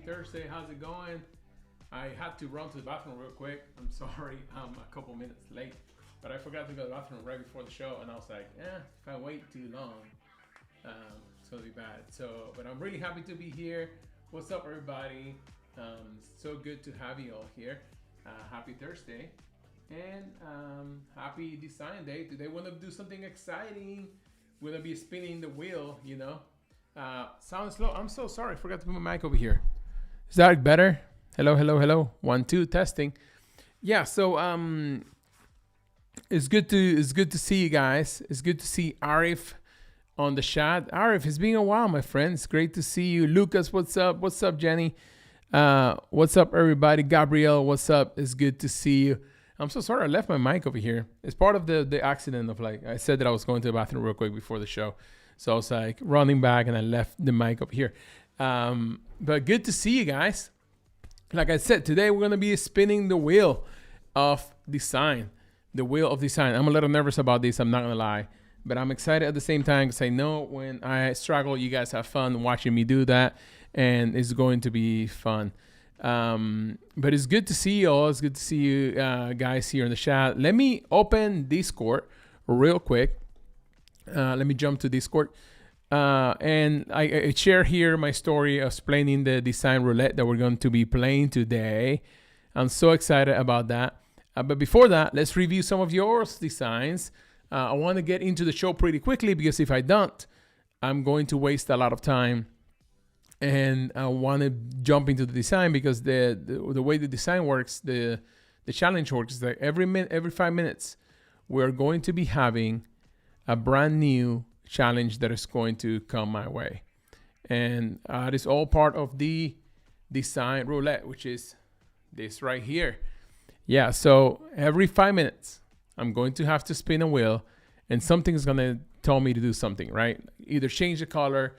Thursday. How's it going? I had to run to the bathroom real quick. I'm sorry, I'm a couple minutes late, but I forgot to go to the bathroom right before the show, and I was like, if I wait too long, it's gonna be bad. But I'm really happy to be here. What's up, everybody? So good to have you all here. Happy Thursday, and happy Design Day. Today, we're gonna do something exciting. We're gonna be spinning the wheel, you know. Sounds slow. I'm so sorry. I forgot to put my mic over here. Is that better? Hello, hello, hello. 1, 2, testing. Yeah. So it's good to see you guys. It's good to see Arif on the chat. Arif, it's been a while, my friend. It's great to see you. Lucas, what's up? What's up, Jenny? What's up, everybody? Gabrielle, what's up? It's good to see you. I'm so sorry I left my mic over here. It's part of the accident of, like, I said that I was going to the bathroom real quick before the show. So I was like running back and I left the mic over here. But good to see you guys. Like I said, today we're going to be spinning the wheel of design. The wheel of design. I'm a little nervous about this, I'm not going to lie. But I'm excited at the same time because I know when I struggle, you guys have fun watching me do that. And it's going to be fun. But it's good to see you all. It's good to see you guys here in the chat. Let me open Discord real quick. Let me jump to Discord. And I share here my story of explaining the design roulette that we're going to be playing today. I'm so excited about that. But before that, let's review some of your designs. I want to get into the show pretty quickly because if I don't, I'm going to waste a lot of time. And I want to jump into the design because the way the design works, the challenge works is that every 5 minutes, we're going to be having a brand new challenge that is going to come my way. And it is all part of the design roulette, which is this right here. Yeah, so every 5 minutes, I'm going to have to spin a wheel and something is going to tell me to do something, right? Either change the color,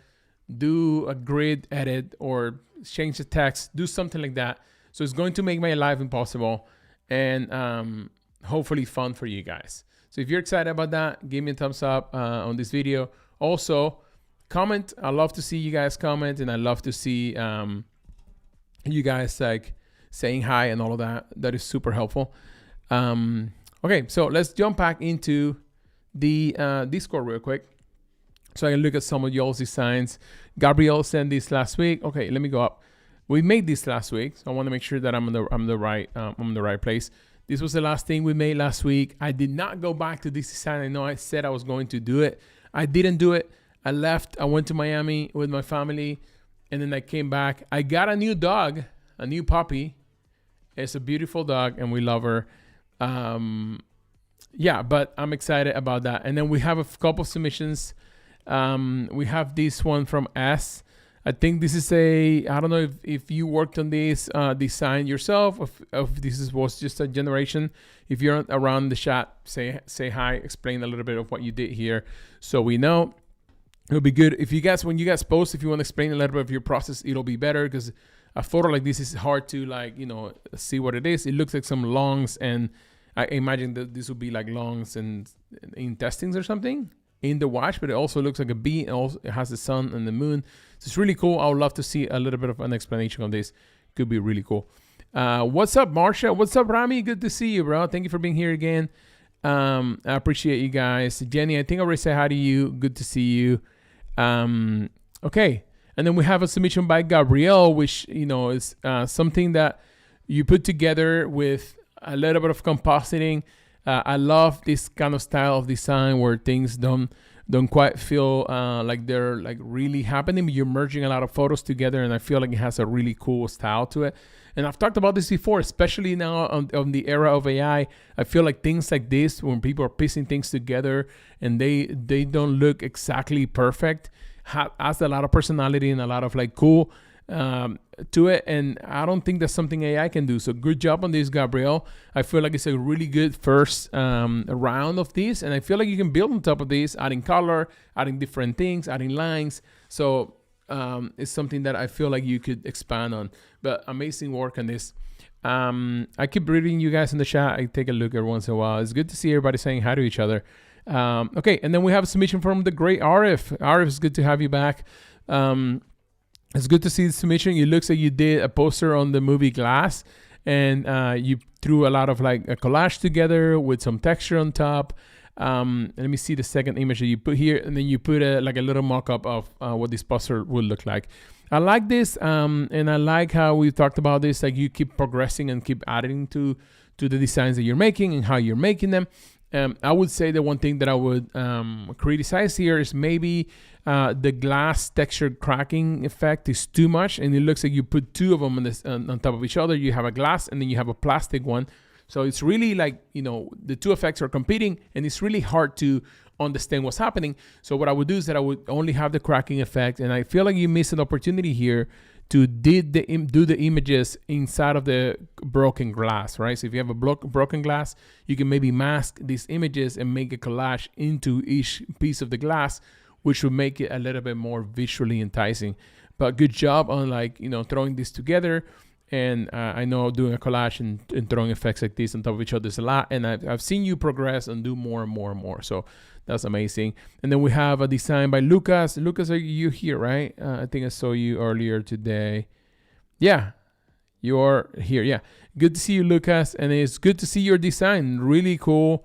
do a grid edit, or change the text, do something like that. So it's going to make my life impossible and hopefully fun for you guys. So if you're excited about that, give me a thumbs up on this video. Also, comment. I love to see you guys comment, and I love to see you guys like saying hi and all of that. That is super helpful. Okay, so let's jump back into the Discord real quick, so I can look at some of y'all's designs. Gabrielle sent this last week. Okay, let me go up. We made this last week, so I want to make sure that I'm in the right place. This was the last thing we made last week. I did not go back to this design. I know I said I was going to do it. I didn't do it. I left. I went to Miami with my family, and then I came back. I got a new dog, a new puppy. It's a beautiful dog, and we love her. Yeah, but I'm excited about that. And then we have a couple of submissions. We have this one from S. I think this is I don't know if you worked on this design yourself, if this was just a generation. If you're around the chat, say hi, explain a little bit of what you did here so we know. It'll be good. If you guys, when you guys post, if you want to explain a little bit of your process, it'll be better because a photo like this is hard to see what it is. It looks like some lungs, and I imagine that this would be like lungs and intestines or something in the watch, but it also looks like a bee. It has the sun and the moon. So it's really cool. I would love to see a little bit of an explanation on this. Could be really cool. What's up, Marsha? What's up, Rami? Good to see you, bro. Thank you for being here again. I appreciate you guys. Jenny, I think I already said hi to you. Good to see you. Okay. And then we have a submission by Gabrielle, which, is something that you put together with a little bit of compositing. I love this kind of style of design where things don't quite feel like they're like really happening. You're merging a lot of photos together, and I feel like it has a really cool style to it. And I've talked about this before, especially now on the era of AI. I feel like things like this, when people are piecing things together and they don't look exactly perfect, has a lot of personality and a lot of like cool to it, and I don't think that's something AI can do. So good job on this, Gabrielle. I feel like it's a really good first round of this, and I feel like you can build on top of this, adding color, adding different things, adding lines. So it's something that I feel like you could expand on. But amazing work on this. I keep reading you guys in the chat. I take a look every once in a while. It's good to see everybody saying hi to each other. Okay, and then we have a submission from the great Arif. Arif, it's good to have you back. It's good to see the submission. It looks like you did a poster on the movie Glass, and you threw a lot of like a collage together with some texture on top. Let me see the second image that you put here, and then you put like a little mock-up of what this poster would look like. I like this, and I like how we talked about this. Like you keep progressing and keep adding to the designs that you're making and how you're making them. I would say the one thing that I would criticize here is maybe the glass texture cracking effect is too much, and it looks like you put two of them on top of each other. You have a glass and then you have a plastic one. So it's really like, the two effects are competing, and it's really hard to understand what's happening. So what I would do is that I would only have the cracking effect, and I feel like you missed an opportunity here to do the images inside of the broken glass, right? So if you have a broken glass, you can maybe mask these images and make a collage into each piece of the glass, which would make it a little bit more visually enticing. But good job on throwing this together. And I know doing a collage and throwing effects like this on top of each other is a lot. And I've seen you progress and do more and more and more. So that's amazing. And then we have a design by Lucas. Lucas, are you here, right? I think I saw you earlier today. Yeah, you're here. Yeah, good to see you, Lucas. And it's good to see your design. Really cool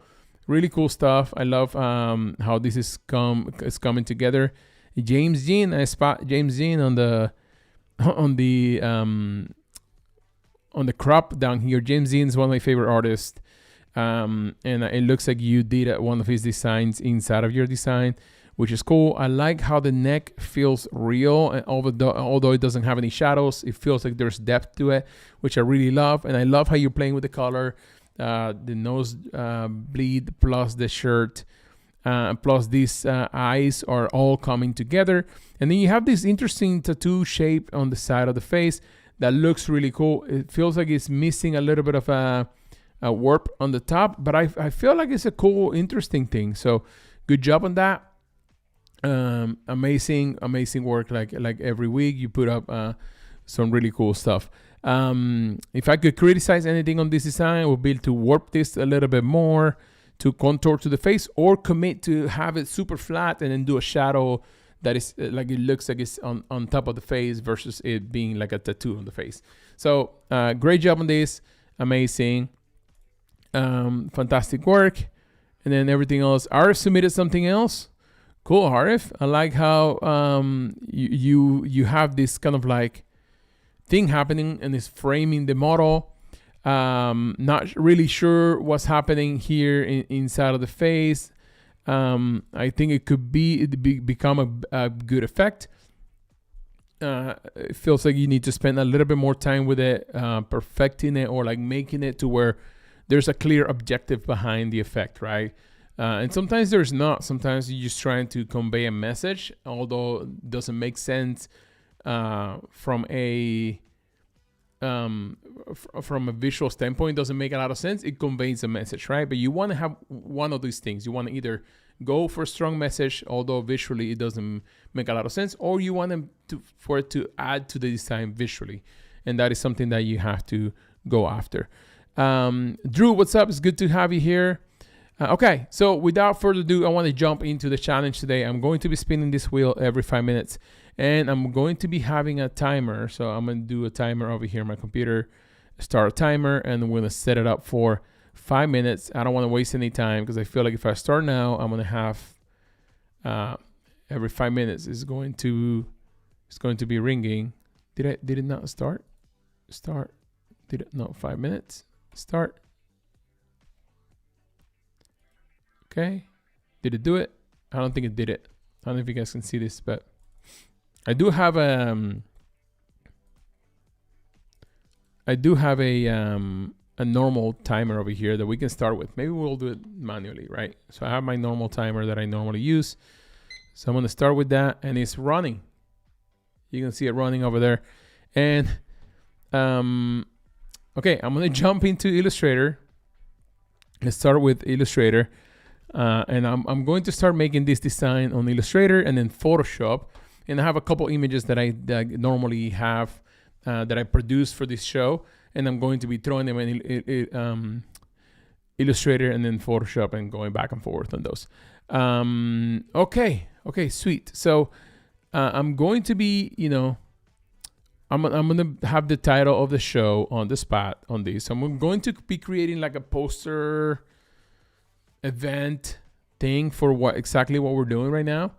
stuff. I love how this is coming together. James Jean, I spot James Jean on the crop down here. James Jean is one of my favorite artists. And it looks like you did one of his designs inside of your design, which is cool. I like how the neck feels real, and although it doesn't have any shadows, it feels like there's depth to it, which I really love. And I love how you're playing with the color, the nose bleed plus the shirt, plus these eyes are all coming together. And then you have this interesting tattoo shape on the side of the face that looks really cool. It feels like it's missing a little bit of a warp on the top, but I feel like it's a cool, interesting thing. So good job on that. Amazing work. Like every week you put up some really cool stuff. If I could criticize anything on this design, it would be to warp this a little bit more, to contour to the face, or commit to have it super flat and then do a shadow that is like it looks like it's on top of the face versus it being like a tattoo on the face. So great job on this. Amazing. Fantastic work. And then everything else. Arif submitted something else. Cool, Arif. I like how you have this kind of like thing happening and it's framing the model. Not really sure what's happening here inside of the face. I think it could become a good effect. It feels like you need to spend a little bit more time with it, perfecting it, or like making it to where there's a clear objective behind the effect, right? And sometimes there's not. Sometimes you're just trying to convey a message, although it doesn't make sense from a visual standpoint. It doesn't make a lot of sense. It conveys a message, right? But you want to have one of these things. You want to either go for a strong message, although visually it doesn't make a lot of sense, or you want for it to add to the design visually, and that is something that you have to go after. Drew, what's up? It's good to have you here. Okay, so without further ado, I want to jump into the challenge today. I'm going to be spinning this wheel every 5 minutes, and I'm going to be having a timer. So I'm going to do a timer over here on my computer, start a timer, and we're going to set it up for 5 minutes. I don't want to waste any time because I feel like if I start now, I'm going to have every 5 minutes it's going to be ringing. Did it not start? Did it? No, 5 minutes. Start. Okay. Did it do it? I don't think it did it. I don't know if you guys can see this, but I do have a normal timer over here that we can start with. Maybe we'll do it manually, right? So I have my normal timer that I normally use. So I'm going to start with that, and it's running. You can see it running over there. And okay, I'm going to jump into Illustrator. Let's start with Illustrator. And I'm going to start making this design on Illustrator and then Photoshop. And I have a couple images that I normally have that I produce for this show. And I'm going to be throwing them in Illustrator and then Photoshop and going back and forth on those. Okay, sweet. So I'm going to be, I'm gonna have the title of the show on the spot on this. So I'm going to be creating like a poster event thing for what we're doing right now.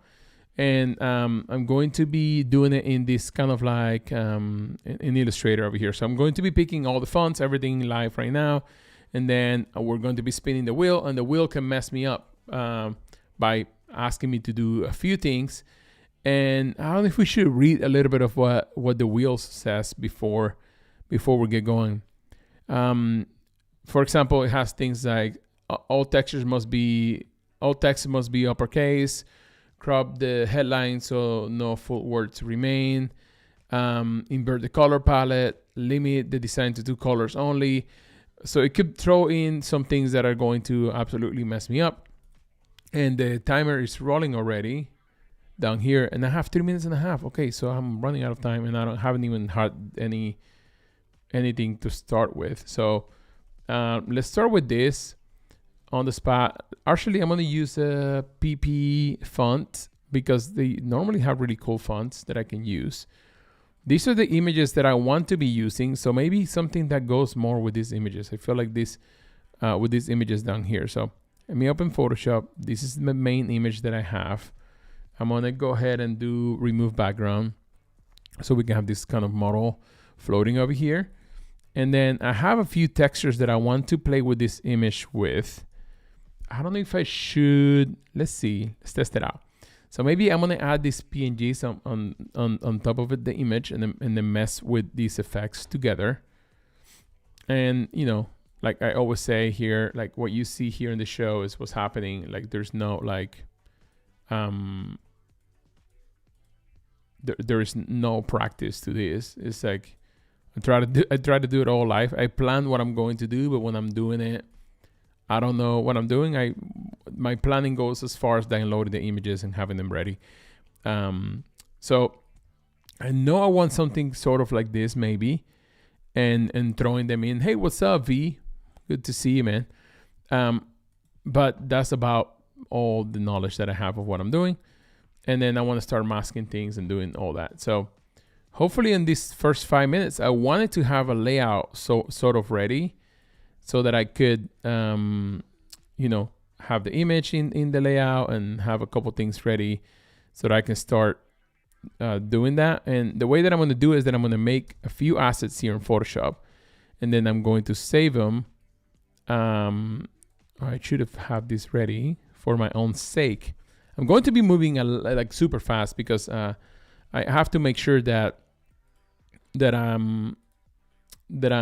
And I'm going to be doing it in this kind of like in Illustrator over here. So I'm going to be picking all the fonts, everything live right now. And then we're going to be spinning the wheel, and the wheel can mess me up by asking me to do a few things. And I don't know if we should read a little bit of what the wheel says before we get going. For example, it has things like all text must be uppercase. Crop the headline so no full words remain. Invert the color palette. Limit the design to 2 colors only. So it could throw in some things that are going to absolutely mess me up. And the timer is rolling already down here, and I have 3 minutes and a half. Okay, so I'm running out of time, and haven't even had anything to start with. So let's start with this. On the spot. Actually, I'm going to use a PP font because they normally have really cool fonts that I can use. These are the images that I want to be using. So maybe something that goes more with these images. I feel like this with these images down here. So let me open Photoshop. This is the main image that I have. I'm going to go ahead and do remove background. So we can have this kind of model floating over here. And then I have a few textures that I want to play with this image with. I don't know if I should. Let's see. Let's test it out. So maybe I'm gonna add these PNGs on top of it, the image, and then mess with these effects together. And like I always say here, like what you see here in the show is what's happening. Like there's no like, there is no practice to this. It's like I try to do it all live. I plan what I'm going to do, but when I'm doing it, I don't know what I'm doing. My planning goes as far as downloading the images and having them ready. So I know I want something sort of like this maybe, and throwing them in. Hey, what's up, V? Good to see you, man. But that's about all the knowledge that I have of what I'm doing. And then I want to start masking things and doing all that. So hopefully in these first 5 minutes, I wanted to have a layout sort of ready, so that I could, have the image in the layout and have a couple things ready so that I can start doing that. And the way that I'm going to do is that I'm going to make a few assets here in Photoshop, and then I'm going to save them. I should have this ready for my own sake. I'm going to be moving like super fast because I have to make sure that I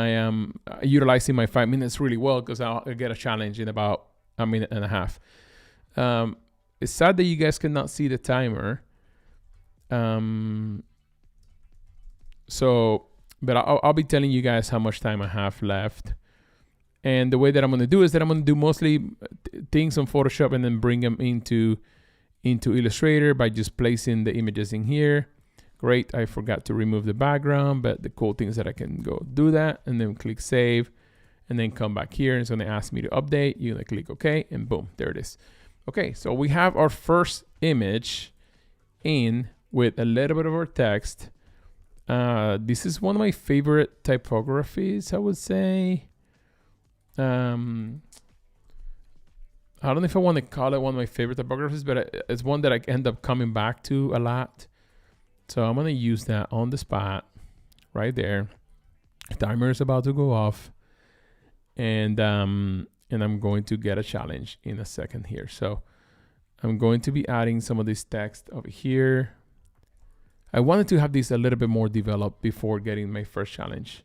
am utilizing my 5 minutes really well, because I'll get a challenge in about a minute and a half. It's sad that you guys cannot see the timer. But I'll be telling you guys how much time I have left. And the way that I'm going to do is that I'm going to do mostly things on Photoshop and then bring them into Illustrator by just placing the images in here. Great, I forgot to remove the background, but the cool thing is that I can go do that and then click save and then come back here. And it's gonna ask me to update. You're gonna click OK, and boom, there it is. Okay, so we have our first image in with a little bit of our text. This is one of my favorite typographies, I would say. I don't know if I want to call it one of my favorite typographies, but it's one that I end up coming back to a lot. So I'm going to use that on the spot right there. Timer is about to go off. And I'm going to get a challenge in a second here. So I'm going to be adding some of this text over here. I wanted to have this a little bit more developed before getting my first challenge,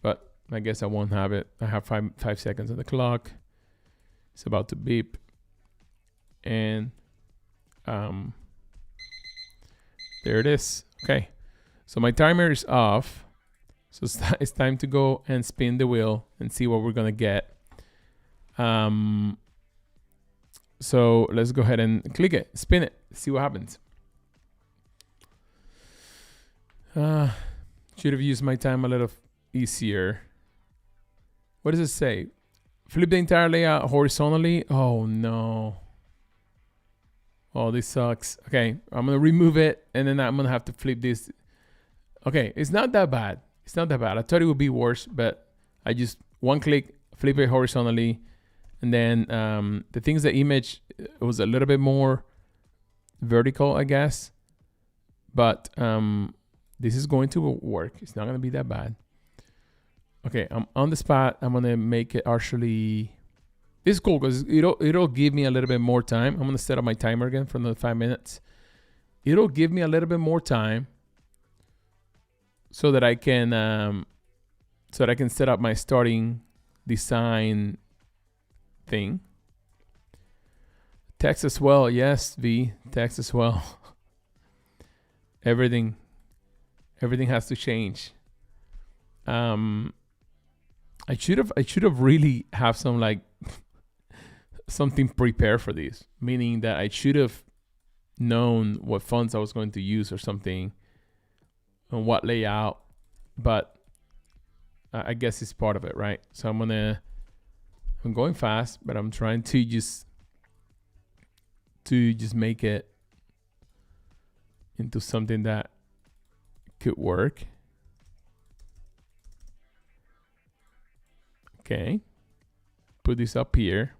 but I guess I won't have it. I have 5 seconds on the clock. It's about to beep. And there it is. Okay, so my timer is off. So it's time to go and spin the wheel and see what we're gonna get. So let's go ahead and click it, spin it, see what happens. Should have used my time a little easier. What does it say? Flip the entire layout horizontally. Oh no. Oh, this sucks. Okay, I'm gonna remove it, and then I'm gonna have to flip this Okay, it's not that bad. It's not that bad. I thought it would be worse, but I just one click, flip it horizontally, and then the things the image was a little bit more vertical, I guess. But this is going to work. It's not going to be that bad. Okay, I'm on the spot. I'm going to make it actually... This is cool because it'll give me a little bit more time. I'm going to set up my timer again for another 5 minutes. It'll give me a little bit more time so that I can set up my starting design thing. Text as well. Yes, V. Text as well. Everything has to change. I should have really have some like something prepared for this, meaning that I should have known what fonts I was going to use or something and what layout, but I guess it's part of it, right? So I'm going fast, but I'm trying to just make it into something that could work. Okay, put this up here.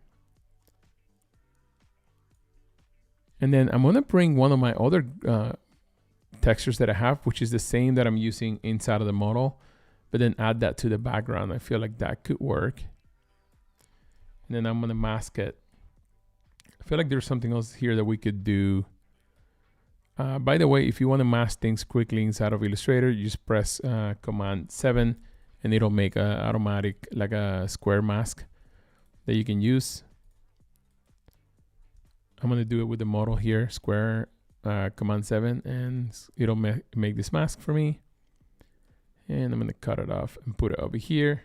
And then I'm going to bring one of my other textures that I have, which is the same that I'm using inside of the model, but then add that to the background. I feel like that could work. And then I'm going to mask it. I feel like there's something else here that we could do. By the way, if you want to mask things quickly inside of Illustrator, you just press Command 7 and it'll make a automatic, like a square mask that you can use. I'm going to do it with the model here, square, Command 7, and it'll make this mask for me. And I'm going to cut it off and put it over here.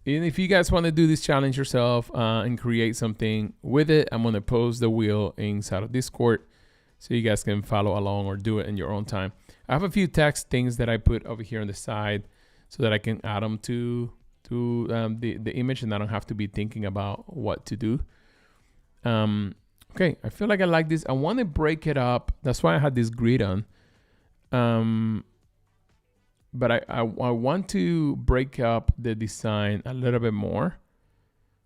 And if you guys want to do this challenge yourself and create something with it, I'm going to post the wheel inside of Discord so you guys can follow along or do it in your own time. I have a few text things that I put over here on the side so that I can add them to the image and I don't have to be thinking about what to do. Okay, I feel like I like this. I want to break it up. That's why I had this grid on. But I want to break up the design a little bit more.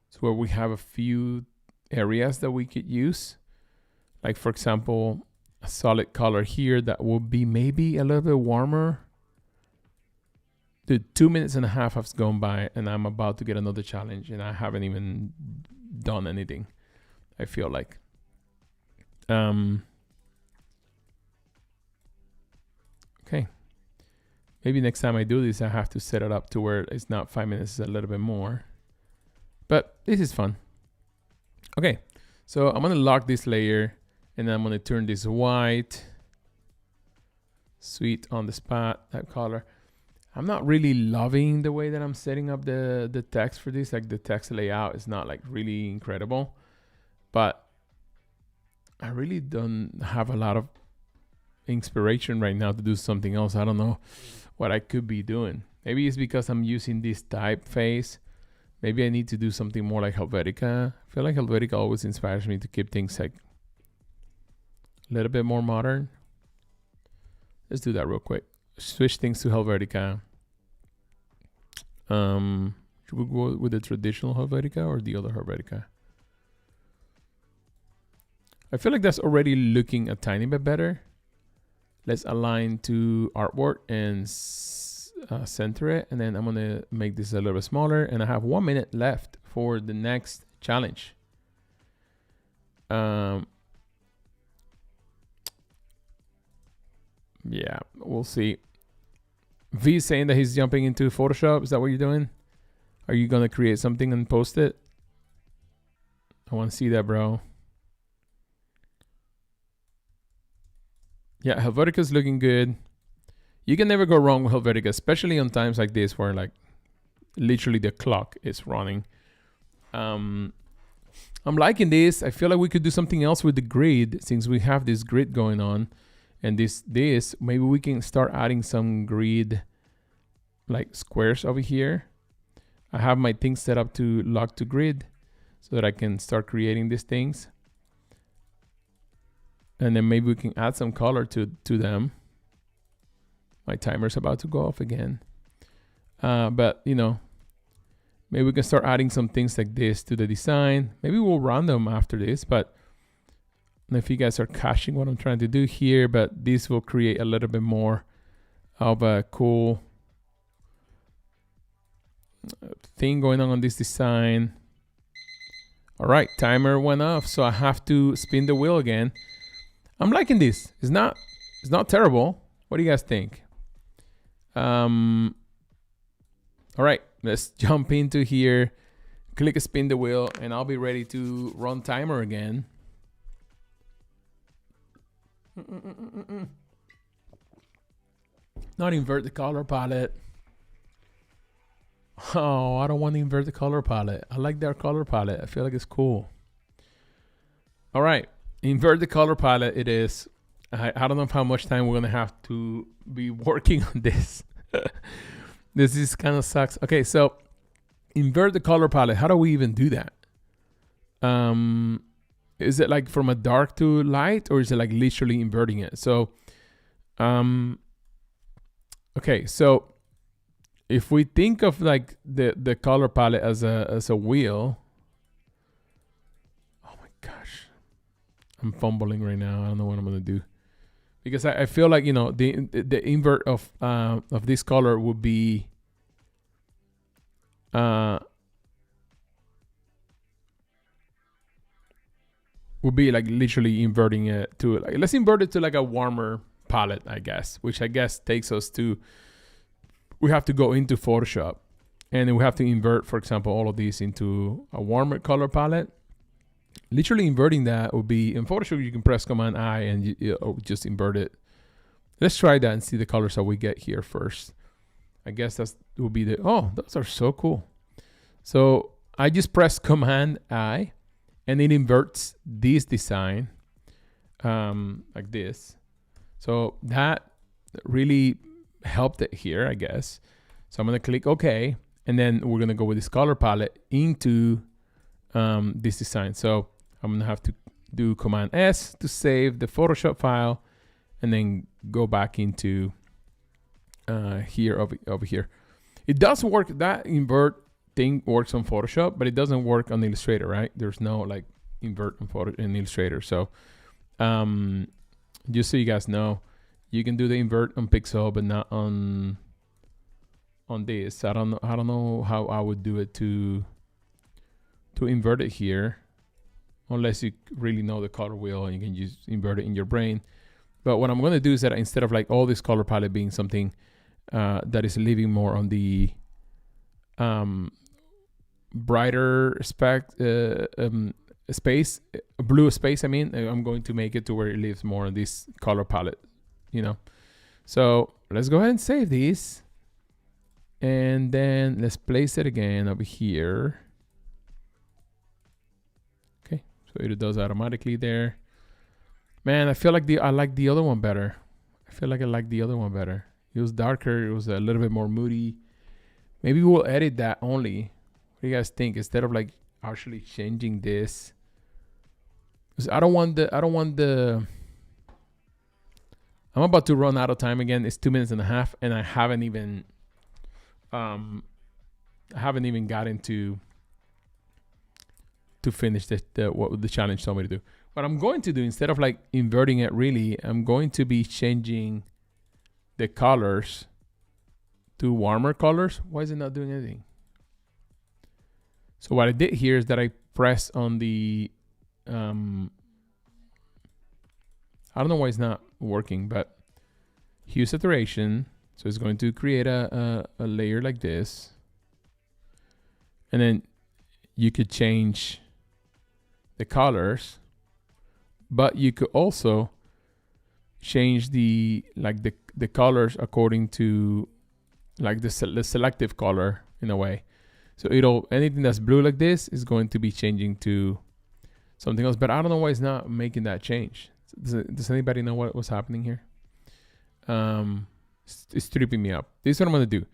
So where we have a few areas that we could use. Like for example, a solid color here that will be maybe a little bit warmer. The 2 minutes and a half has gone by and I'm about to get another challenge and I haven't even done anything, I feel like. Okay. Maybe next time I do this, I have to set it up to where it's not 5 minutes, it's a little bit more. But this is fun. Okay, so I'm going to lock this layer and then I'm going to turn this white. Sweet on the spot, that color. I'm not really loving the way that I'm setting up the text for this. Like the text layout is not like really incredible. But I really don't have a lot of inspiration right now to do something else. I don't know what I could be doing. Maybe it's because I'm using this typeface. Maybe I need to do something more like Helvetica. I feel like Helvetica always inspires me to keep things like a little bit more modern. Let's do that real quick. Switch things to Helvetica. Should we go with the traditional Helvetica or the other Helvetica? I feel like that's already looking a tiny bit better. Let's align to artwork and center it. And then I'm going to make this a little bit smaller. And I have 1 minute left for the next challenge. Yeah, we'll see. V is saying that he's jumping into Photoshop. Is that what you're doing? Are you going to create something and post it? I want to see that, bro. Yeah, Helvetica is looking good. You can never go wrong with Helvetica, especially on times like this where like literally the clock is running. I'm liking this. I feel like we could do something else with the grid since we have this grid going on. And this maybe we can start adding some grid like squares over here. I have my things set up to lock to grid so that I can start creating these things. And then maybe we can add some color to them. My timer's about to go off again. But, you know, maybe we can start adding some things like this to the design. Maybe we'll run them after this, but I don't know if you guys are catching what I'm trying to do here, but this will create a little bit more of a cool thing going on this design. All right, timer went off, so I have to spin the wheel again. I'm liking this. It's not terrible. What do you guys think? All right, let's jump into here, click spin the wheel, and I'll be ready to run timer again. Not invert the color palette. Oh, I don't want to invert the color palette. I like their color palette. I feel like it's cool. All right, invert the color palette it is. I don't know how much time we're gonna have to be working on this. This is kind of sucks. Okay, so invert the color palette. How do we even do that? Is it like from a dark to light, or is it like literally inverting it? So, okay, so if we think of like the color palette as a wheel, oh my gosh, I'm fumbling right now. I don't know what I'm gonna do, because I feel like, you know, the invert of this color would be like literally inverting it to, like, let's invert it to like a warmer palette, I guess, which I guess takes us to, we have to go into Photoshop, and then we have to invert, for example, all of these into a warmer color palette. Literally inverting that would be, in Photoshop, you can press Command I and you just invert it. Let's try that and see the colors that we get here first. I guess that will be the, oh, those are so cool. So I just press Command I, and it inverts this design like this. So that really helped it here, I guess. So I'm gonna click OK, and then we're gonna go with this color palette into this design. So I'm gonna have to do Command S to save the Photoshop file, and then go back into here over here. It does work. That invert thing works on Photoshop, but it doesn't work on Illustrator, right? There's no like invert in Illustrator. So just so you guys know, you can do the invert on Pixel, but not on this. I don't know how I would do it to invert it here, unless you really know the color wheel and you can just invert it in your brain. But what I'm going to do is that instead of like all this color palette being something that is living more on the brighter space, blue space, I mean, I'm going to make it to where it lives more on this color palette, you know. So let's go ahead and save these, and then let's place it again over here. Okay, so it does automatically there. Man, I feel like I like the other one better. I feel like I like the other one better. It was darker. It was a little bit more moody. Maybe we'll edit that only. What do you guys think? Instead of like actually changing this, because I don't want the. I'm about to run out of time again. It's 2 minutes and a half, and I haven't even gotten to finish what the challenge told me to do. What I'm going to do, instead of like inverting it really, I'm going to be changing the colors to warmer colors. Why is it not doing anything? So what I did here is that I pressed on the, I don't know why it's not working, but hue saturation. So it's going to create a layer like this. And then you could change the colors, but you could also change the colors according to like the selective color in a way. So anything that's blue like this is going to be changing to something else, but I don't know why it's not making that change. Does anybody know what's happening here? It's tripping me up. This is what I'm going to do.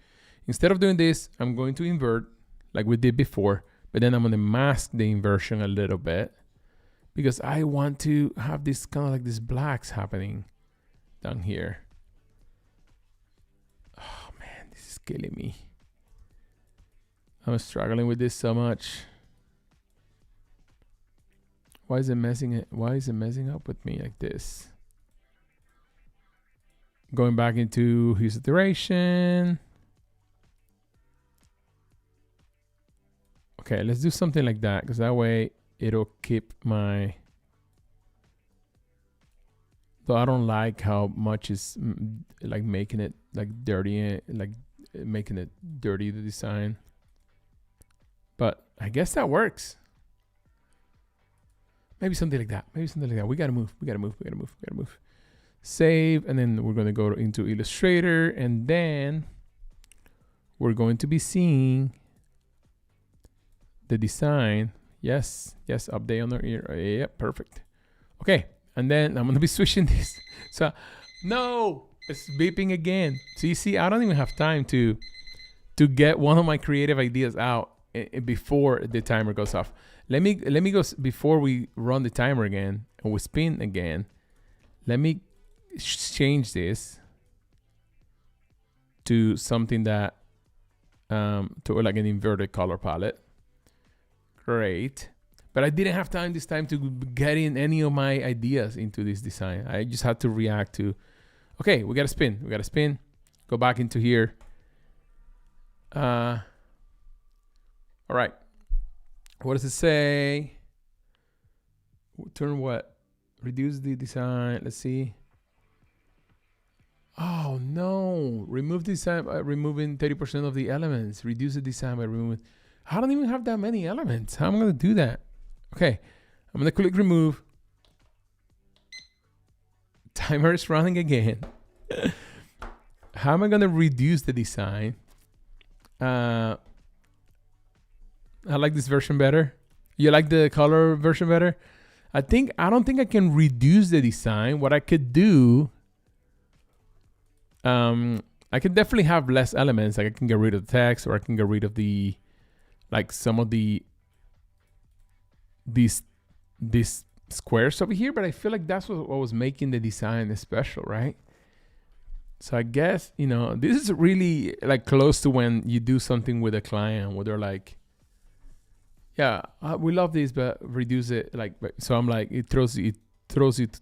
Instead of doing this, I'm going to invert like we did before, but then I'm going to mask the inversion a little bit. because I want to have this kind of like this blacks happening down here. Oh man, this is killing me. I'm struggling with this so much. Why is it messing up with me like this? Going back into his iteration. Okay, let's do something like that, because that way it'll keep my... Though I don't like how much is like making it like dirty, like making it dirty, the design. But I guess that works. Maybe something like that. We gotta move. Save, and then we're gonna go into Illustrator, and then we're going to be seeing the design. Yes, update on our ear. Yeah, perfect. Okay, and then I'm gonna be switching this. So, no, it's beeping again. So you see, I don't even have time to get one of my creative ideas out before the timer goes off. Let me go before we run the timer again and we spin again. Let me change this to something that to like an inverted color palette. Great. But I didn't have time this time to get in any of my ideas into this design. I just had to react to, okay, we got to spin. Go back into here. All right. What does it say? Turn what? Reduce the design. Let's see. Oh no. Remove design by removing 30% of the elements. Reduce the design by removing. I don't even have that many elements. How am I going to do that? Okay. I'm going to click remove. Timer is running again. How am I going to reduce the design? I like this version better. You like the color version better? I don't think I can reduce the design. What I could do, I could definitely have less elements. Like I can get rid of the text, or I can get rid of the, like some of these squares over here. But I feel like that's what was making the design special, right? So I guess, this is really like close to when you do something with a client where they're like, yeah, we love this, but reduce it. So I'm like, it throws you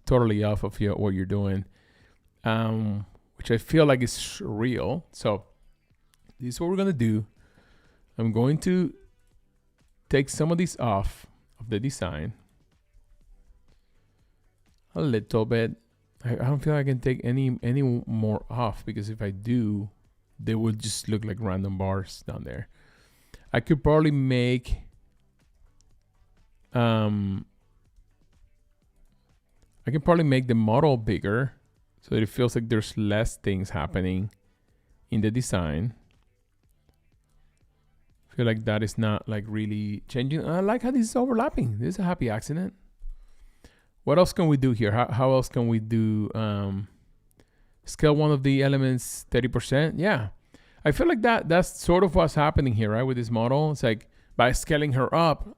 totally off of what you're doing, which I feel like is real. So this is what we're going to do. I'm going to take some of these off of the design a little bit. I don't feel I can take any more off, because if I do, they will just look like random bars down there. I could probably make the model bigger so that it feels like there's less things happening in the design. I feel like that is not like really changing. I like how this is overlapping. This is a happy accident. What else can we do here? How else can we do scale one of the elements 30%? Yeah. I feel like that's sort of what's happening here, right? With this model. It's like by scaling her up,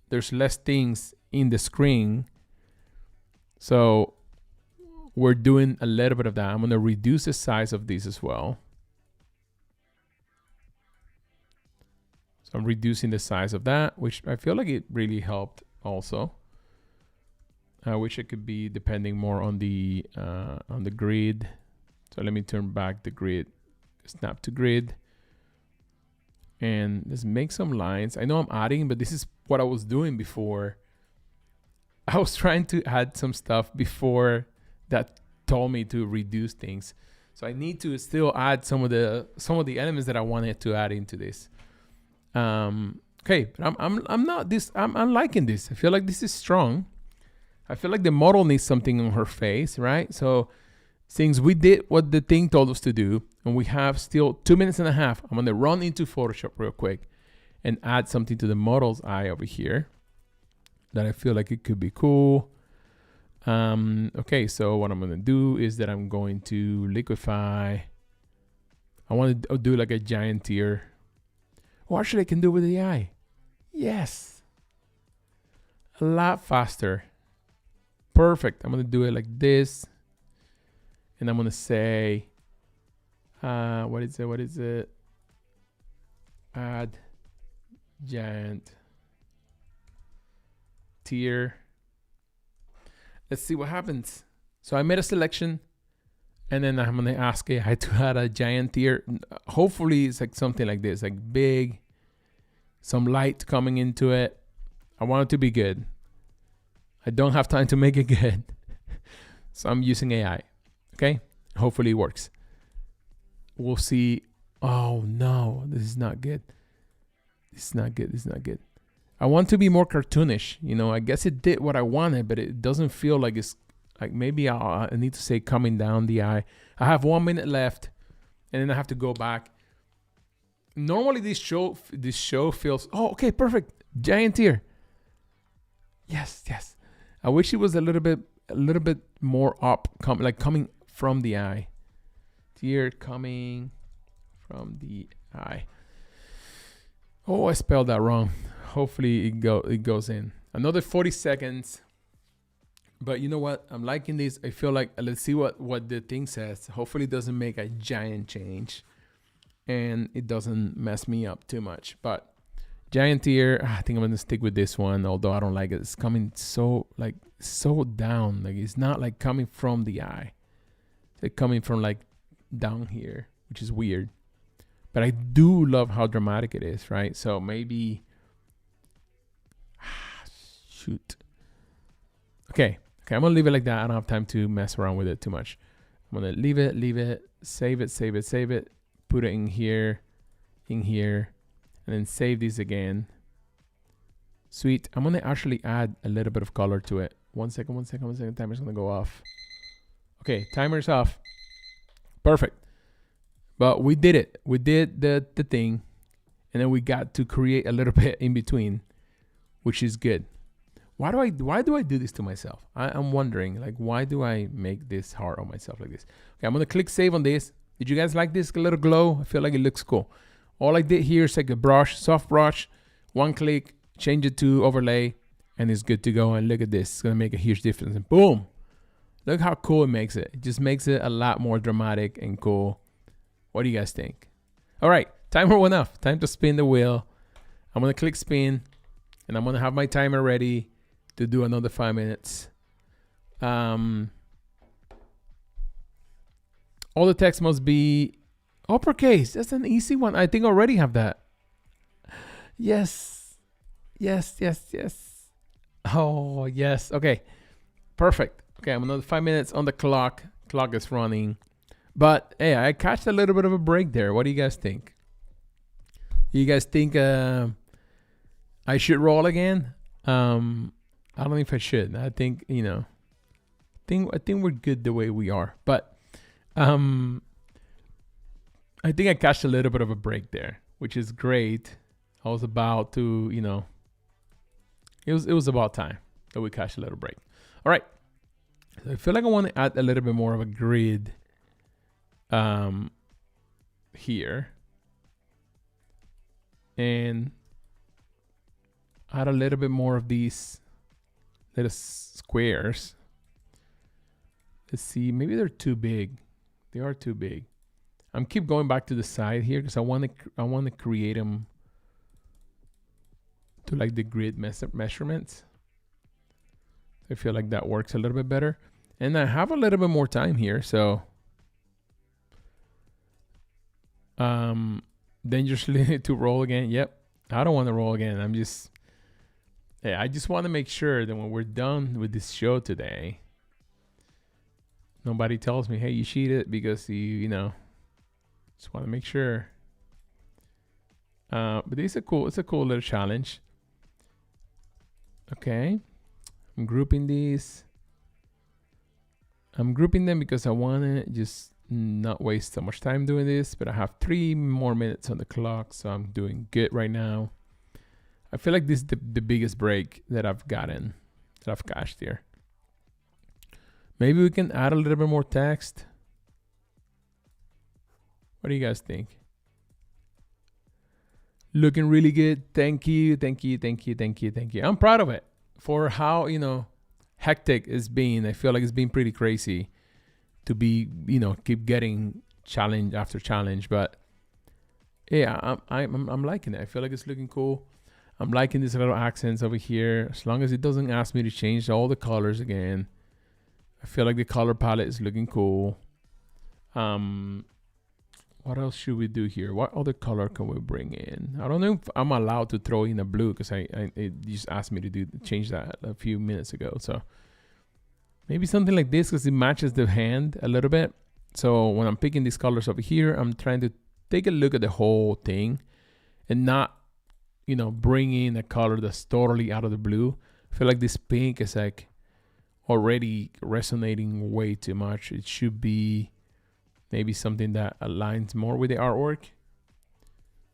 there's less things in the screen. So we're doing a little bit of that. I'm going to reduce the size of these as well. So I'm reducing the size of that, which I feel like it really helped also. I wish it could be depending more on the grid. So let me turn back the grid, snap to grid. And let's make some lines. I know I'm adding, but this is what I was doing before. I was trying to add some stuff before that told me to reduce things. So I need to still add some of the elements that I wanted to add into this. Okay, but I'm liking this. I feel like this is strong. I feel like the model needs something on her face, right? So since we did what the thing told us to do, and we have still 2 minutes and a half, I'm going to run into Photoshop real quick and add something to the model's eye over here that I feel like it could be cool. Okay, so what I'm going to do is that I'm going to liquefy. I want to do like a giant tear. Oh, actually I can do it with the eye. Yes. a lot faster. Perfect. I'm gonna do it like this, and I'm gonna say, what is it? What is it? Add giant tier. Let's see what happens. So I made a selection, and then I'm gonna ask AI to add a giant tier. Hopefully it's like something like this, like big, some light coming into it. I want it to be good. I don't have time to make it good. So I'm using AI. Okay? Hopefully it works. We'll see. Oh no, this is not good. This is not good. This is not good. I want to be more cartoonish. You know, I guess it did what I wanted, but it doesn't feel like it's like maybe I need to say coming down the eye. I have 1 minute left, and then I have to go back. Normally this show feels, oh, okay, perfect. Giant tear. Yes, yes. I wish it was a little bit more up, like coming from the eye. Tear coming from the eye. Oh, I spelled that wrong. Hopefully it goes in. Another 40 seconds. But you know what? I'm liking this. I feel like, let's see what the thing says. Hopefully it doesn't make a giant change, and it doesn't mess me up too much. But giant tear, I think I'm gonna stick with this one, although I don't like it. It's coming so down. Like it's not like coming from the eye. It's like coming from like down here, which is weird. But I do love how dramatic it is, right? So maybe shoot. Okay, I'm gonna leave it like that. I don't have time to mess around with it too much. I'm gonna leave it, save it, put it in here, and then save this again. Sweet. I'm gonna actually add a little bit of color to it. One second. Timer's gonna go off. Okay, timer's off. Perfect. But we did it. We did the thing, and then we got to create a little bit in between, which is good. Why do I do this to myself? I'm wondering, like, why do I make this hard on myself like this? Okay, I'm gonna click save on this. Did you guys like this little glow? I feel like it looks cool. All I did here is like a brush, soft brush, one click, change it to overlay, and it's good to go. And look at this, it's gonna make a huge difference. And boom, look how cool it makes it. It just makes it a lot more dramatic and cool. What do you guys think? All right, timer went off. Time to spin the wheel. I'm gonna click spin, and I'm gonna have my timer ready to do another 5 minutes. All the text must be uppercase. That's an easy one. I think I already have that. Yes. Oh, yes. Okay. Perfect. Okay, I'm another 5 minutes on the clock. Clock is running. But hey, I catched a little bit of a break there. What do you guys think? You guys think I should roll again? I don't know if I should. I think, I think we're good the way we are. But I think I catched a little bit of a break there, which is great. I was about to, it was about time that we catch a little break. All right. So I feel like I want to add a little bit more of a grid here. And add a little bit more of these little squares. Let's see, maybe they're too big. They are too big. I'm keep going back to the side here because I want to create them to like the grid measurements. I feel like that works a little bit better. And I have a little bit more time here, so dangerously to roll again. Yep, I don't want to roll again. I just want to make sure that when we're done with this show today, nobody tells me, hey, you cheated because you just want to make sure. But it's a cool little challenge. Okay. I'm grouping these. I'm grouping them because I want to just not waste so much time doing this, but I have 3 more minutes on the clock, so I'm doing good right now. I feel like this is the biggest break that I've gotten, that I've cashed here. Maybe we can add a little bit more text. What do you guys think? Looking really good. Thank you. I'm proud of it. for how, hectic it's been, I feel like it's been pretty crazy to be, keep getting challenge after challenge. But yeah, I'm liking it. I feel like it's looking cool. I'm liking these little accents over here. As long as it doesn't ask me to change all the colors again. I feel like the color palette is looking cool. What else should we do here? What other color can we bring in? I don't know if I'm allowed to throw in a blue because it just asked me to change that a few minutes ago. So maybe something like this because it matches the hand a little bit. So when I'm picking these colors over here, I'm trying to take a look at the whole thing and not, bring in a color that's totally out of the blue. I feel like this pink is like already resonating way too much. It should be maybe something that aligns more with the artwork.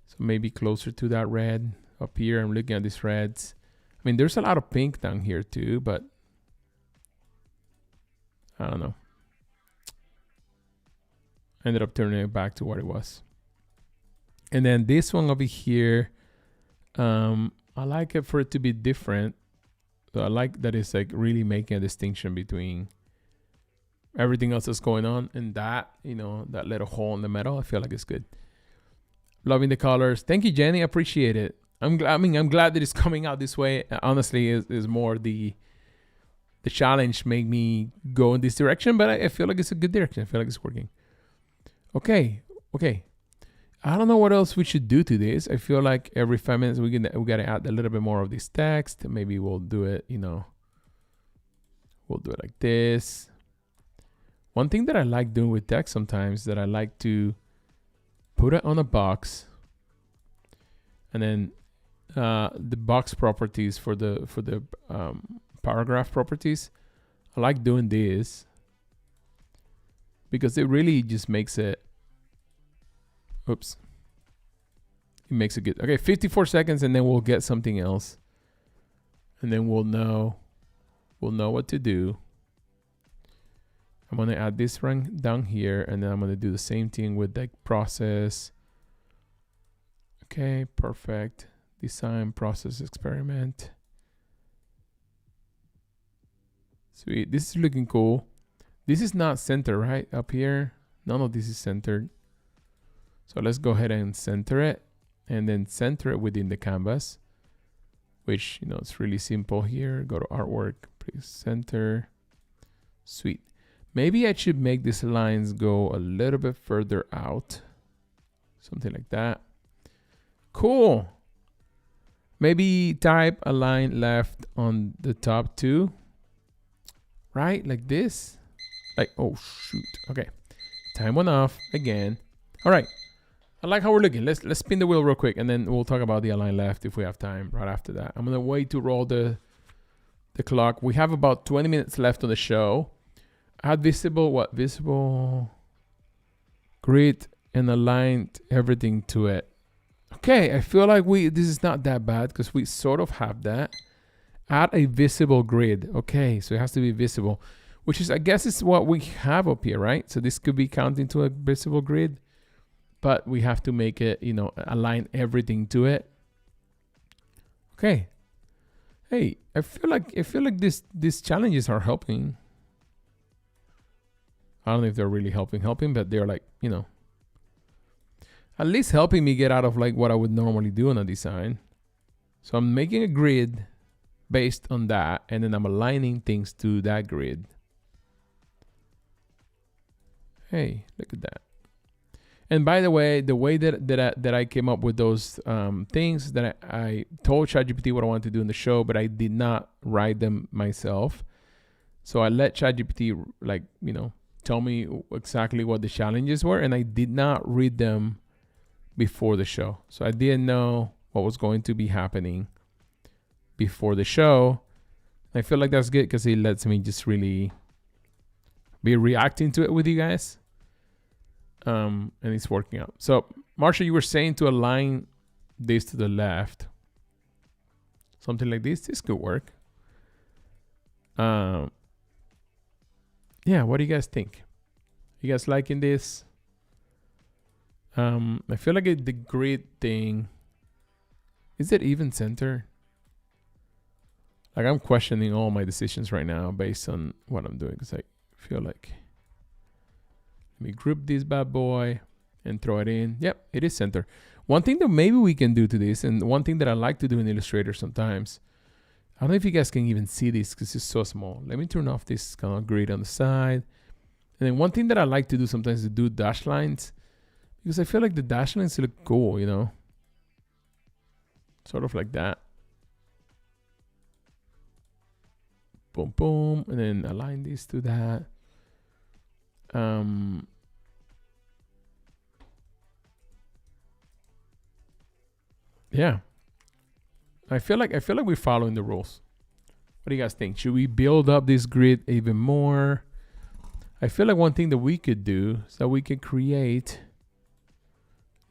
So maybe closer to that red up here. I'm looking at these reds. I mean, there's a lot of pink down here too, but I don't know. Ended up turning it back to what it was. And then this one over here, I like it for it to be different. So I like that it's like really making a distinction between everything else that's going on and that, that little hole in the middle. I feel like it's good. Loving the colors. Thank you, Jenny. I appreciate it. I'm glad that it's coming out this way. Honestly, is more the challenge made me go in this direction, but I feel like it's a good direction. I feel like it's working. Okay. I don't know what else we should do to this. I feel like every 5 minutes we gotta add a little bit more of this text. Maybe we'll do it, we'll do it like this. One thing that I like doing with text sometimes that I like to put it on a box, and then the box properties for the paragraph properties. I like doing this because it really just makes it. Oops. It makes it good. Okay, 54 seconds, and then we'll get something else, and then we'll know what to do. I'm gonna add this rank down here, and then I'm gonna do the same thing with like process. Okay, perfect. Design, process, experiment. Sweet. This is looking cool. This is not centered, right? Up here, none of this is centered. So let's go ahead and center it, and then center it within the canvas, which, it's really simple here. Go to artwork, please center. Sweet. Maybe I should make these lines go a little bit further out. Something like that. Cool. Maybe type a line left on the top too. Right? Like this. Like, oh shoot. Okay. Time went off again. All right. I like how we're looking. Let's spin the wheel real quick, and then we'll talk about the align left if we have time right after that. I'm gonna wait to roll the clock. We have about 20 minutes left on the show. Add visible grid and aligned everything to it. Okay, I feel like this is not that bad because we sort of have that. Add a visible grid. Okay, so it has to be visible, which is, I guess, is what we have up here, right? So this could be counting to a visible grid, but we have to make it, align everything to it. Okay. Hey, I feel like these challenges are helping. I don't know if they're really helping, but they're like, at least helping me get out of like what I would normally do on a design. So I'm making a grid based on that, and then I'm aligning things to that grid. Hey, look at that. And by the way that I came up with those things that I told ChatGPT what I wanted to do in the show, but I did not write them myself. So I let ChatGPT tell me exactly what the challenges were, and I did not read them before the show. So I didn't know what was going to be happening before the show. I feel like that's good because it lets me just really be reacting to it with you guys. And it's working out. So Marsha, you were saying to align this to the left. Something like this. This could work. Yeah, what do you guys think? You guys liking this? I feel like the grid thing, is it even center? Like I'm questioning all my decisions right now based on what I'm doing, because I feel like, let me group this bad boy and throw it in. Yep, it is center. One thing that maybe we can do to this, and one thing that I like to do in Illustrator sometimes, I don't know if you guys can even see this because it's so small. Let me turn off this kind of grid on the side. And then one thing that I like to do sometimes is do dash lines, because I feel like the dash lines look cool, you know? Sort of like that. Boom, boom. And then align this to that. Yeah. I feel like we're following the rules. What do you guys think? Should we build up this grid even more? I feel like one thing that we could do is that we could create.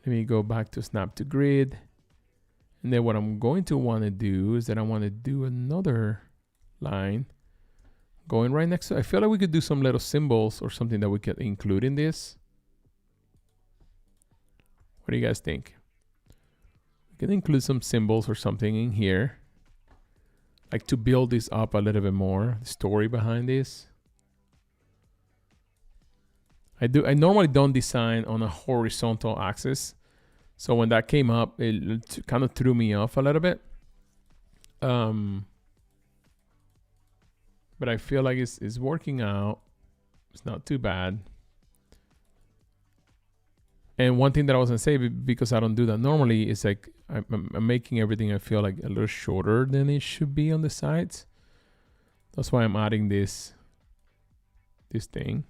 Let me go back to snap to grid. And then what I'm going to want to do is that I want to do another line going right next to it. I feel like we could do some little symbols or something that we could include in this. What do you guys think? We can include some symbols or something in here, like to build this up a little bit more, the story behind this. I normally don't design on a horizontal axis. So when that came up, it kind of threw me off a little bit. But I feel like it's working out. It's not too bad. And one thing that I was gonna say, because I don't do that normally, is like I'm making everything I feel like a little shorter than it should be on the sides. That's why I'm adding this thing.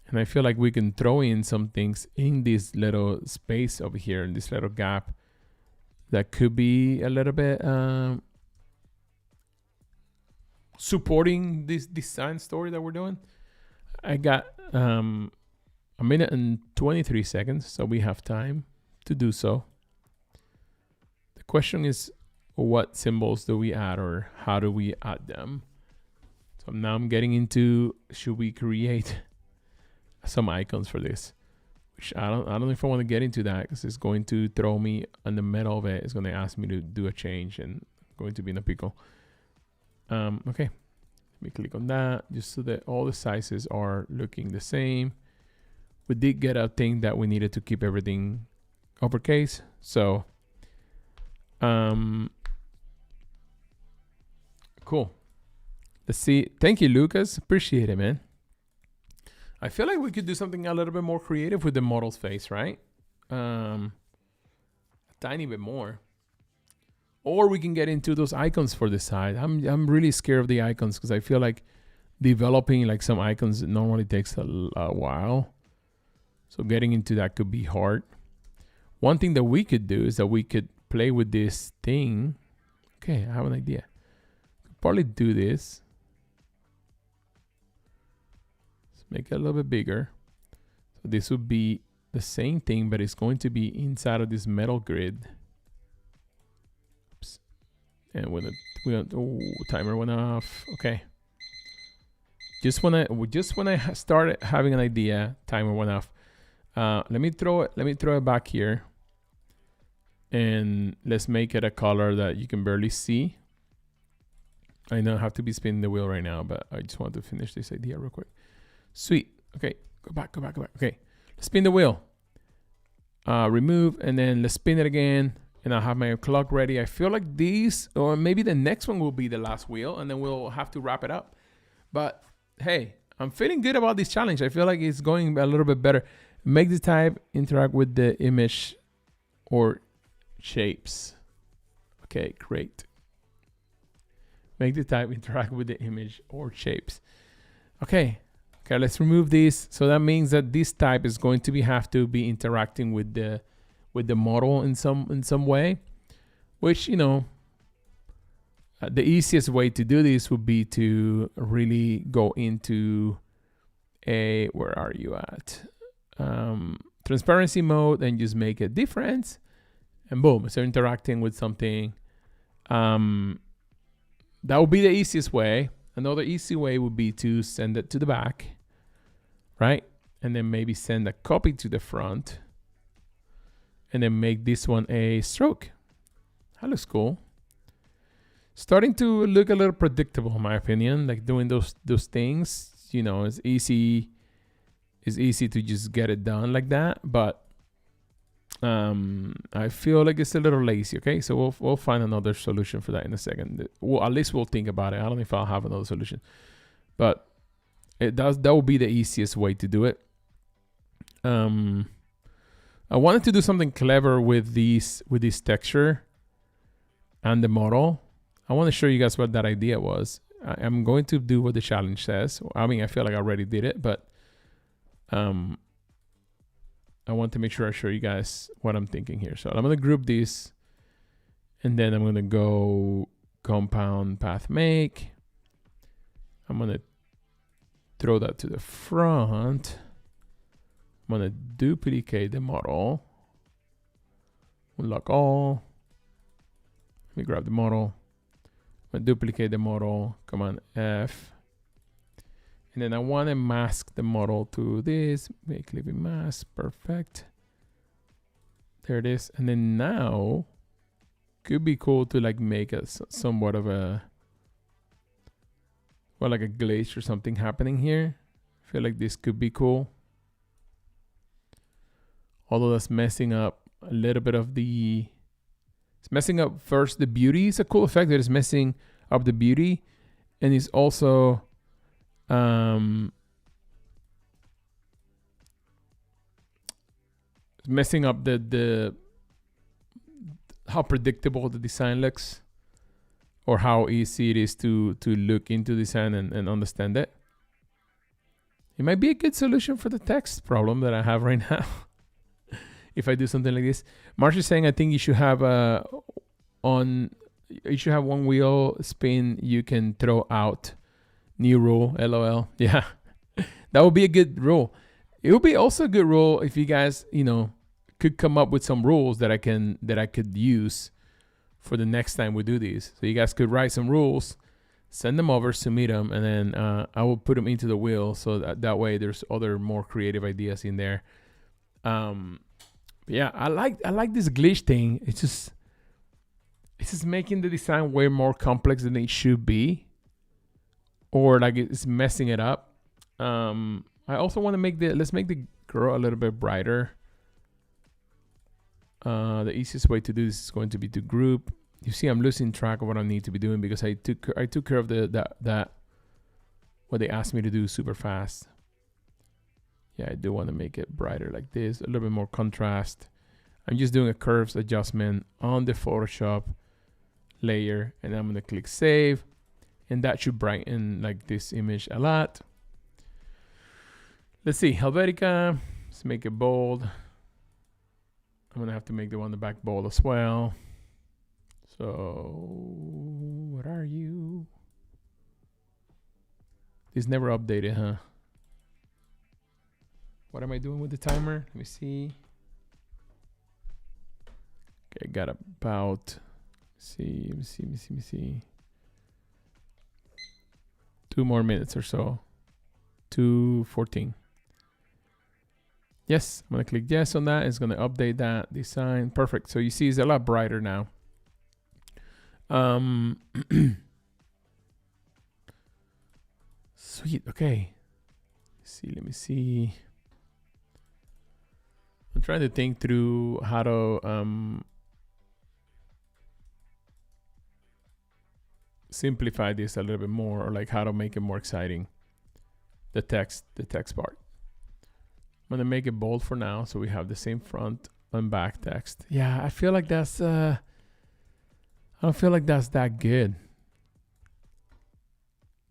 And I feel like we can throw in some things in this little space over here, in this little gap, that could be a little bit supporting this design story that we're doing. I got a minute and 23 seconds, so we have time to do so. The question is, what symbols do we add, or how do we add them? So now I'm getting into, should we create some icons for this? Which I don't know if I want to get into that, because it's going to throw me in the middle of it. It's going to ask me to do a change, and I'm going to be in a pickle. Okay, let me click on that just so that all the sizes are looking the same. We did get a thing that we needed to keep everything uppercase. So, cool. Let's see. Thank you, Lucas. Appreciate it, man. I feel like we could do something a little bit more creative with the model's face, right? A tiny bit more. Or we can get into those icons for the side. I'm really scared of the icons, because I feel like developing like some icons normally takes a while. So getting into that could be hard. One thing that we could do is that we could play with this thing. Okay, I have an idea. Could probably do this. Let's make it a little bit bigger. So this would be the same thing, but it's going to be inside of this metal grid. Oops. And timer went off. Okay. Just when I started having an idea, timer went off. Let me throw it back here, and let's make it a color that you can barely see. I know I have to be spinning the wheel right now, but I just want to finish this idea real quick. Sweet. Okay, go back. Okay, let's spin the wheel. Remove, and then let's spin it again, and I'll have my clock ready. I feel like these, or maybe the next one will be the last wheel, and then we'll have to wrap it up. But hey, I'm feeling good about this challenge. I feel like it's going a little bit better. Make the type interact with the image or shapes. Okay, great. Make the type interact with the image or shapes. Okay, let's remove this. So that means that this type is going to have to be interacting with the model in some way, which, you know, the easiest way to do this would be to really go into where are you at? Transparency mode, and just make a difference, and boom, so interacting with something. That would be the easiest way. Another easy way would be to send it to the back, right? And then maybe send a copy to the front, and then make this one a stroke. That looks cool. starting to look a little predictable, in my opinion. Like doing those things, it's easy. It's easy to just get it done like that, but I feel like it's a little lazy. Okay, so we'll find another solution for that in a second. Well, at least we'll think about it. I don't know if I'll have another solution, but that will be the easiest way to do it. I wanted to do something clever with this texture and the model. I want to show you guys what that idea was. I'm going to do what the challenge says. I mean, I feel like I already did it, but I want to make sure I show you guys what I'm thinking here. So I'm going to group these, and then I'm going to go compound path make. I'm going to throw that to the front. I'm going to duplicate the model. Unlock all. Let me grab the model. I'm going to duplicate the model. Command F. And then I want to mask the model to this. Make living mask. Perfect. There it is. And then now, could be cool to like make a somewhat of a, well, like a glitch or something happening here. I feel like this could be cool. Although that's messing up a little bit of the, it's messing up first the beauty. It's a cool effect that is messing up the beauty, and it's also messing up the how predictable the design looks, or how easy it is to look into design and understand it. It might be a good solution for the text problem that I have right now. If I do something like this. Marsh is saying, I think you should have one wheel spin you can throw out. New rule, LOL. Yeah, that would be a good rule. It would be also a good rule if you guys, could come up with some rules that I could use for the next time we do these. So you guys could write some rules, send them over, submit them, and then I will put them into the wheel, so that way there's other more creative ideas in there. Yeah, I like this glitch thing. It's just making the design way more complex than it should be, or like it's messing it up. I also want to let's make the girl a little bit brighter. The easiest way to do this is going to be to group. You see, I'm losing track of what I need to be doing because I took care of that what they asked me to do super fast. Yeah, I do want to make it brighter like this, a little bit more contrast. I'm just doing a curves adjustment on the Photoshop layer, and I'm going to click save, and that should brighten like this image a lot. Let's see, Helvetica, let's make it bold. I'm going to have to make the one in the back bold as well. So, what are you? This never updated, huh? What am I doing with the timer? Let me see. Okay, I got about, let me see. 2 more minutes or so. 2:14. Yes, I'm gonna click yes on that. It's gonna update that design. Perfect. So you see it's a lot brighter now. Sweet, okay. Let me see. I'm trying to think through how to simplify this a little bit more, or like how to make it more exciting. The text part. I'm gonna make it bold for now, so we have the same front and back text. Yeah, I feel like that's I don't feel like that's that good.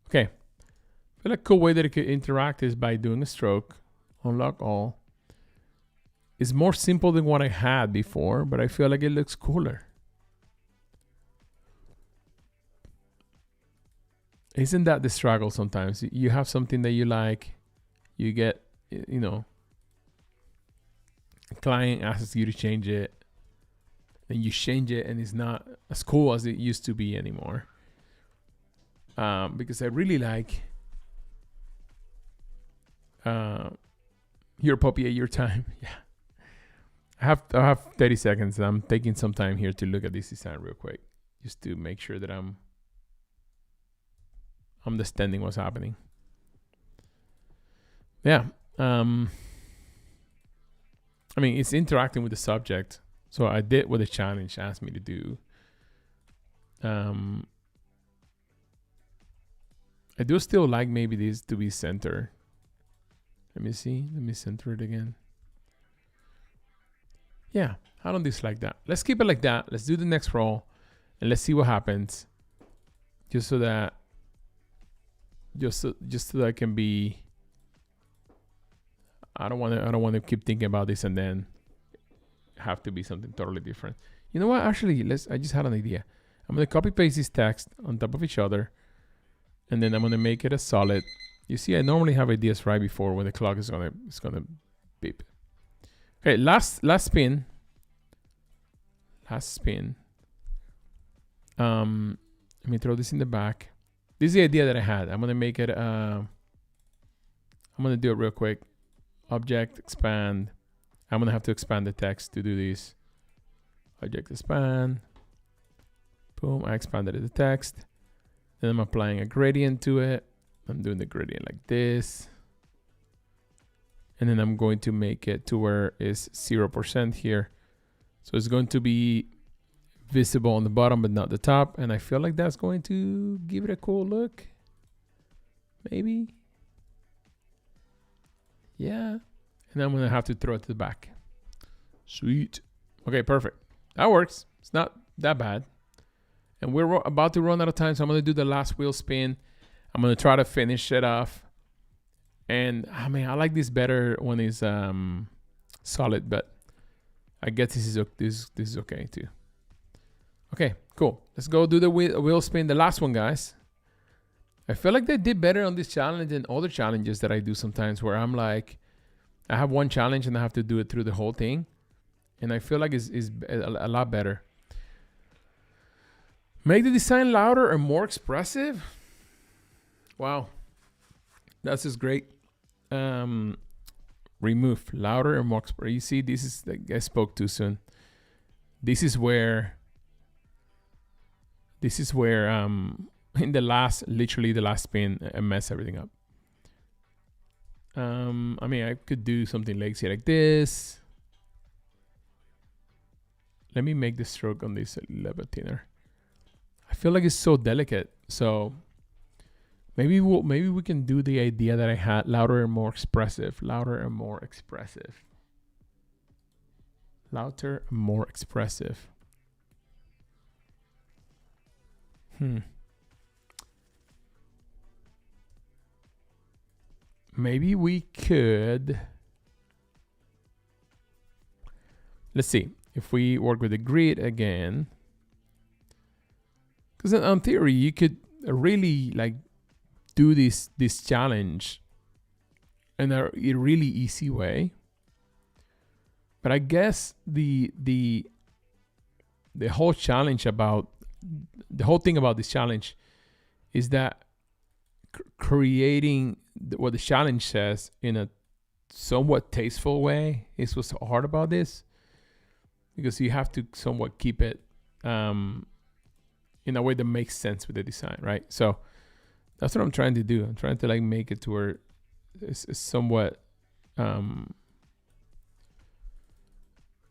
Okay. I feel like a cool way that it could interact is by doing a stroke, unlock all. It's more simple than what I had before, but I feel like it looks cooler. Isn't that the struggle sometimes? You have something that you like, you get, a client asks you to change it, and you change it, and it's not as cool as it used to be anymore. Because I really like Your Puppy at Your Time. Yeah. I have 30 seconds. I'm taking some time here to look at this design real quick, just to make sure that I'm understanding what's happening. Yeah. I mean, it's interacting with the subject. So I did what the challenge asked me to do. I do still like maybe this to be centered. Let me see. Let me center it again. Yeah, I don't dislike that. Let's keep it like that. Let's do the next roll and let's see what happens. Just so that I can be. I don't want to keep thinking about this and then have to be something totally different. You know what? Actually, I just had an idea. I'm gonna copy paste this text on top of each other, and then I'm gonna make it a solid. You see, I normally have ideas right before when the clock is gonna beep. Okay, last spin. Last spin. Let me throw this in the back. This is the idea that I had. I'm gonna make it. I'm gonna do it real quick. Object expand. I'm gonna have to expand the text to do this. Object expand. Boom, I expanded the text. Then I'm applying a gradient to it. I'm doing the gradient like this. And then I'm going to make it to where it's 0% here. So it's going to be visible on the bottom, but not the top. And I feel like that's going to give it a cool look. Maybe. Yeah. And I'm going to have to throw it to the back. Sweet. Okay, perfect. That works. It's not that bad. And we're about to run out of time, so I'm going to do the last wheel spin. I'm going to try to finish it off. And I mean, I like this better when it's solid, but I guess this is okay too. Okay, cool. Let's go do the wheel spin, the last one, guys. I feel like they did better on this challenge than other challenges that I do sometimes where I'm like, I have one challenge and I have to do it through the whole thing. And I feel like it's a lot better. Make the design louder and more expressive. Wow. That's just great. Remove louder and more expressive. You see, this is like I spoke too soon. This is where in literally the last spin, I mess everything up. I mean, I could do something lazy like this. Let me make the stroke on this a little bit thinner. I feel like it's so delicate. So maybe we can do the idea that I had, louder and more expressive. Louder and more expressive. Louder and more expressive. Maybe we could. Let's see if we work with the grid again. Because in theory, you could really like do this challenge in a really easy way. But I guess the whole challenge about the whole thing about this challenge is that creating what the challenge says in a somewhat tasteful way is what's hard about this, because you have to somewhat keep it in a way that makes sense with the design, right? So that's what I'm trying to do. I'm trying to like make it to where it's somewhat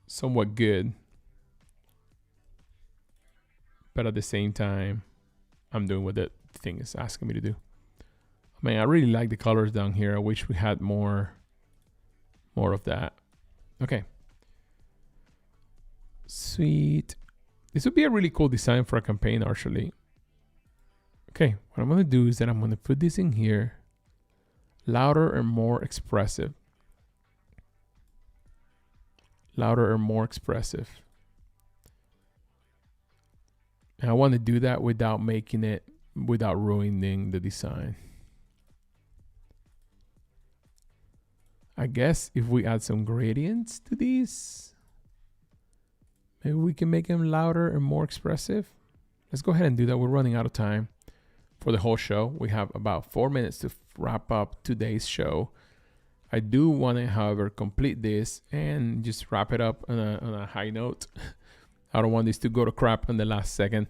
somewhat good, but at the same time I'm doing what the thing is asking me to do. I mean, I really like the colors down here. I wish we had more of that. Okay. Sweet. This would be a really cool design for a campaign, actually. Okay, what I'm going to do is that I'm going to put this in here. Louder and more expressive. Louder and more expressive. And I want to do that without ruining the design. I guess if we add some gradients to these, maybe we can make them louder and more expressive. Let's go ahead and do that. We're running out of time for the whole show. We have about 4 minutes to wrap up today's show. I do want to, however, complete this and just wrap it up on a high note. I don't want this to go to crap in the last second.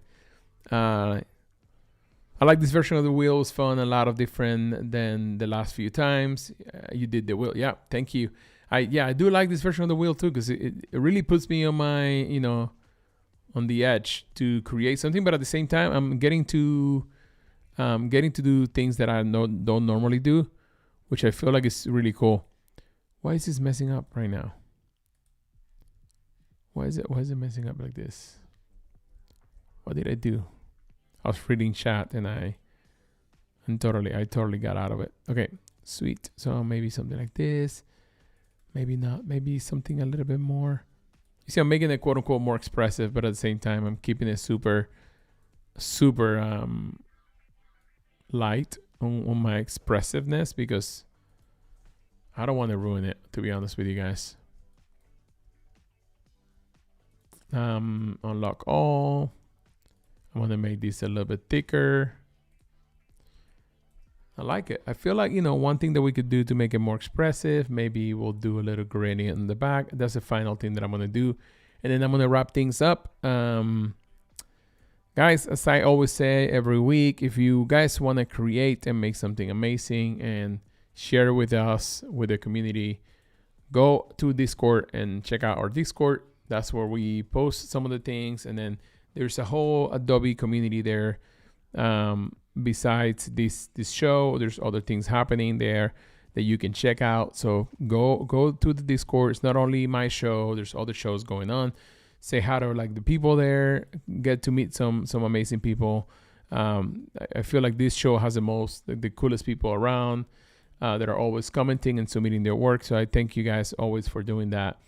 I like this version of the wheel. It was fun, a lot of different than the last few times. You did the wheel. Yeah, thank you. I do like this version of the wheel too, because it really puts me on my, on the edge to create something, but at the same time I'm getting to do things that I don't normally do, which I feel like is really cool. Why is this messing up right now? Why is it messing up like this? What did I do? I was reading chat and I totally got out of it. Okay, sweet. So maybe something like this. Maybe not. Maybe something a little bit more. You see, I'm making it quote unquote more expressive, but at the same time, I'm keeping it super light on my expressiveness, because I don't want to ruin it, to be honest with you guys. Unlock all. I want to make this a little bit thicker. I like it. I feel like, one thing that we could do to make it more expressive, maybe we'll do a little gradient in the back. That's the final thing that I'm going to do. And then I'm going to wrap things up. Guys, as I always say every week, if you guys want to create and make something amazing and share with us, with the community, go to Discord and check out our Discord. That's where we post some of the things. And then there's a whole Adobe community there. Besides this show, there's other things happening there that you can check out. So go to the Discord. It's not only my show, there's other shows going on. Say hi to like the people there, get to meet some amazing people. I feel like this show has the coolest people around that are always commenting and submitting their work. So I thank you guys always for doing that.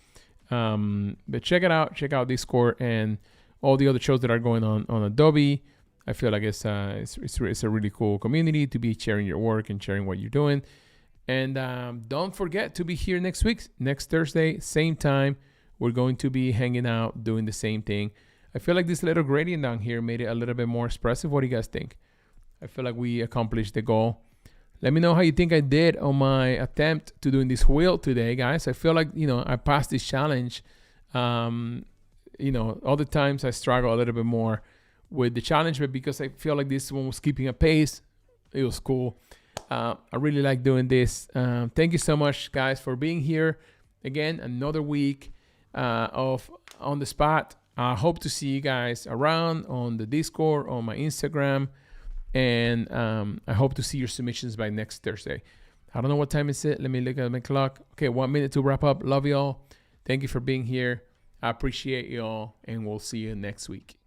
But check it out. Check out Discord and all the other shows that are going on Adobe. I feel like it's a really cool community to be sharing your work and sharing what you're doing. And don't forget to be here next week, next Thursday, same time. We're going to be hanging out, doing the same thing. I feel like this little gradient down here made it a little bit more expressive. What do you guys think? I feel like we accomplished the goal. Let me know how you think I did on my attempt to doing this wheel today, guys. I feel like, I passed this challenge. Other times I struggle a little bit more with the challenge, but because I feel like this one was keeping a pace, it was cool. I really like doing this. Thank you so much, guys, for being here. Again, another week of On the Spot. I hope to see you guys around on the Discord, on my Instagram, and I hope to see your submissions by next Thursday. I don't know what time is it. Let me look at my clock. Okay, 1 minute to wrap up. Love y'all. Thank you for being here. I appreciate y'all, and we'll see you next week.